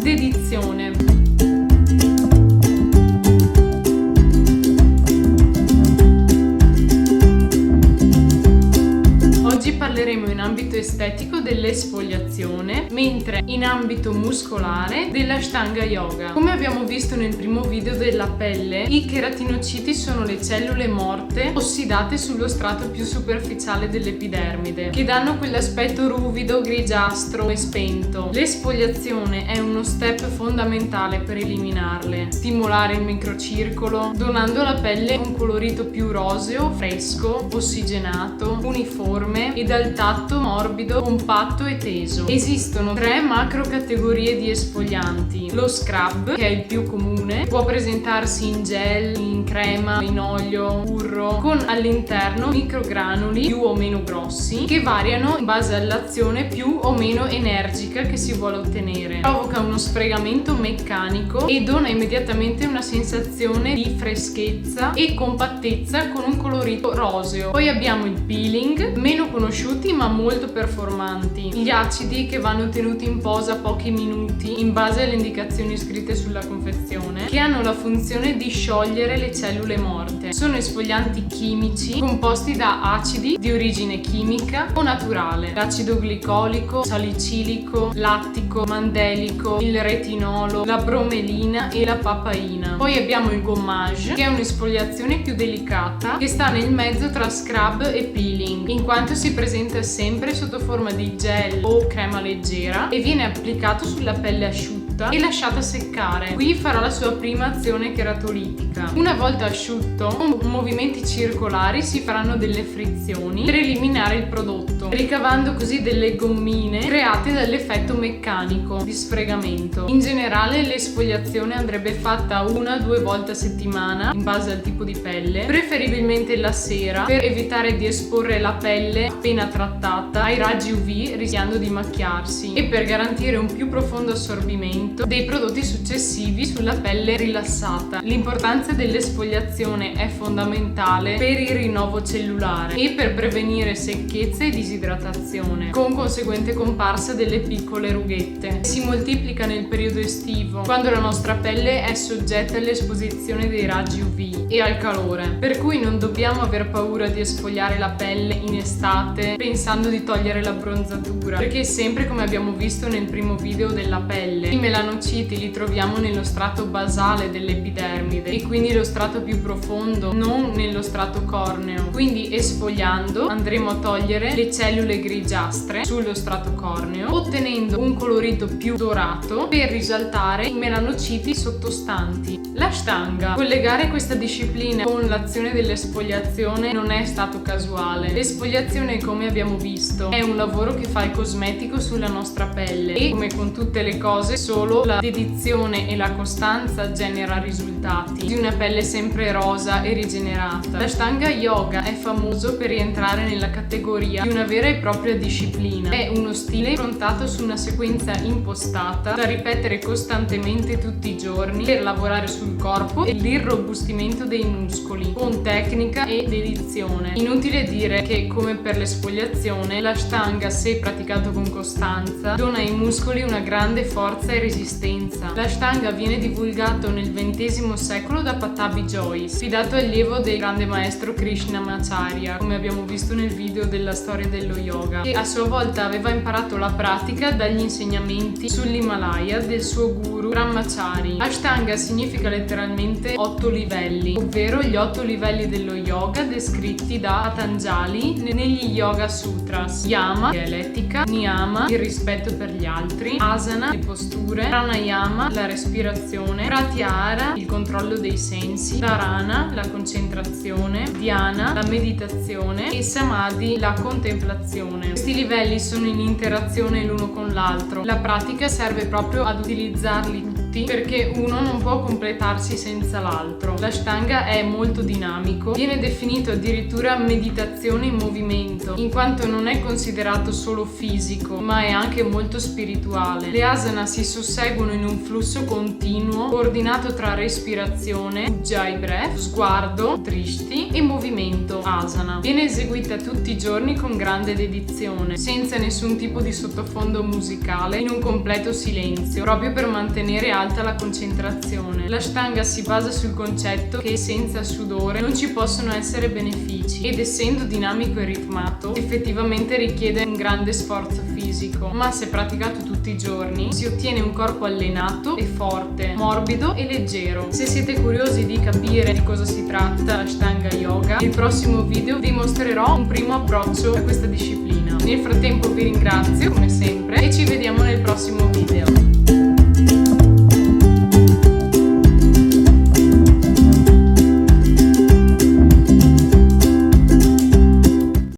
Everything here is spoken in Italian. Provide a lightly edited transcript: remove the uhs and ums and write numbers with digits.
Dedizione. Oggi parleremo in ambito estetico dell'esfoliazione, mentre in ambito muscolare dell'Ashtanga Yoga. Come abbiamo visto nel primo video della pelle, i cheratinociti sono le cellule morte ossidate sullo strato più superficiale dell'epidermide, che danno quell'aspetto ruvido, grigiastro e spento. L'esfoliazione è uno step fondamentale per eliminarle, stimolare il microcircolo, donando alla pelle un colorito più roseo, fresco, ossigenato, uniforme e dal tatto morbido, compatto e teso. Esistono 3 macro categorie di esfolianti. Lo scrub, che è il più comune, può presentarsi in gel, in crema, in olio, burro, con all'interno microgranuli più o meno grossi che variano in base all'azione più o meno energica che si vuole ottenere. Provoca uno sfregamento meccanico e dona immediatamente una sensazione di freschezza e compattezza con un colorito roseo. Poi abbiamo il peeling, meno conosciuti ma molto performanti, gli acidi che vanno tenuti in posa pochi minuti in base alle indicazioni scritte sulla confezione, che hanno la funzione di sciogliere le cellule morte. Sono esfolianti chimici composti da acidi di origine chimica o naturale: l'acido glicolico, salicilico, lattico, mandelico, il retinolo, la bromelina e la papaina. Poi abbiamo il gommage, che è un'esfoliazione più delicata che sta nel mezzo tra scrub e peeling, in quanto si presenta sempre sotto forma di gel o crema leggera e viene applicato sulla pelle asciutta e lasciata seccare. Qui farà la sua prima azione cheratolitica. Una volta asciutto, con movimenti circolari si faranno delle frizioni per eliminare il prodotto, ricavando così delle gommine create dall'effetto meccanico di sfregamento. In generale l'esfoliazione andrebbe fatta 1-2 volte a settimana in base al tipo di pelle, preferibilmente la sera, per evitare di esporre la pelle appena trattata ai raggi UV rischiando di macchiarsi e per garantire un più profondo assorbimento dei prodotti successivi sulla pelle rilassata. L'importanza dell'esfoliazione è fondamentale per il rinnovo cellulare e per prevenire secchezza e disidratazione, con conseguente comparsa delle piccole rughette. Si moltiplica nel periodo estivo, quando la nostra pelle è soggetta all'esposizione dei raggi UV e al calore, per cui non dobbiamo aver paura di esfoliare la pelle in estate pensando di togliere la bronzatura, perché sempre, come abbiamo visto nel primo video della pelle, i melanociti li troviamo nello strato basale dell'epidermide e quindi lo strato più profondo, non nello strato corneo. Quindi esfoliando andremo a togliere le cellule grigiastre sullo strato corneo, ottenendo un colorito più dorato per risaltare i melanociti sottostanti. L'Ashtanga. Collegare questa disciplina con l'azione dell'esfoliazione non è stato casuale. L'esfoliazione, come abbiamo visto, è un lavoro che fa il cosmetico sulla nostra pelle e, come con tutte le cose, solo la dedizione e la costanza genera risultati di una pelle sempre rosa e rigenerata. L'Ashtanga Yoga è famoso per rientrare nella categoria di una vera e propria disciplina. È uno stile improntato su una sequenza impostata da ripetere costantemente tutti i giorni per lavorare sul corpo e l'irrobustimento dei muscoli con tecnica e dedizione. Inutile dire che, come per l'esfoliazione, l'Ashtanga, se praticato con costanza, dona ai muscoli una grande forza e resistenza. L'Ashtanga viene divulgato nel XX secolo da Patabi Joyce, fidato allievo del grande maestro Krishnamacharya, come abbiamo visto nel video della storia dello yoga, che a sua volta aveva imparato la pratica dagli insegnamenti sull'Himalaya del suo guru Brahmachari. Ashtanga significa letteralmente 8 livelli, ovvero gli 8 livelli dello yoga descritti da Patanjali negli Yoga Sutras. Yama, che è l'etica; Niyama, il rispetto per gli altri; Asana, le posture; Pranayama, la respirazione; Pratyahara, il controllo dei sensi; Dharana, la concentrazione; Dhyana, la meditazione; e Samadhi, la contemplazione. Questi livelli sono in interazione l'uno con l'altro. La pratica serve proprio ad utilizzarli tutti tutti perché uno non può completarsi senza l'altro. L'Ashtanga è molto dinamico, viene definito addirittura meditazione in movimento, in quanto non è considerato solo fisico, ma è anche molto spirituale. Le asana si susseguono in un flusso continuo, coordinato tra respirazione, ujjayi breath, sguardo, drishti, e movimento, asana. Viene eseguita tutti i giorni con grande dedizione, senza nessun tipo di sottofondo musicale, in un completo silenzio, proprio per mantenere alta la concentrazione. L'Ashtanga si basa sul concetto che senza sudore non ci possono essere benefici, ed essendo dinamico e ritmato, effettivamente richiede un grande sforzo fisico, ma se praticato tutti i giorni si ottiene un corpo allenato e forte, morbido e leggero. Se siete curiosi di capire di cosa si tratta l'Ashtanga Yoga, nel prossimo video vi mostrerò un primo approccio a questa disciplina. Nel frattempo vi ringrazio come sempre e ci vediamo nel prossimo video.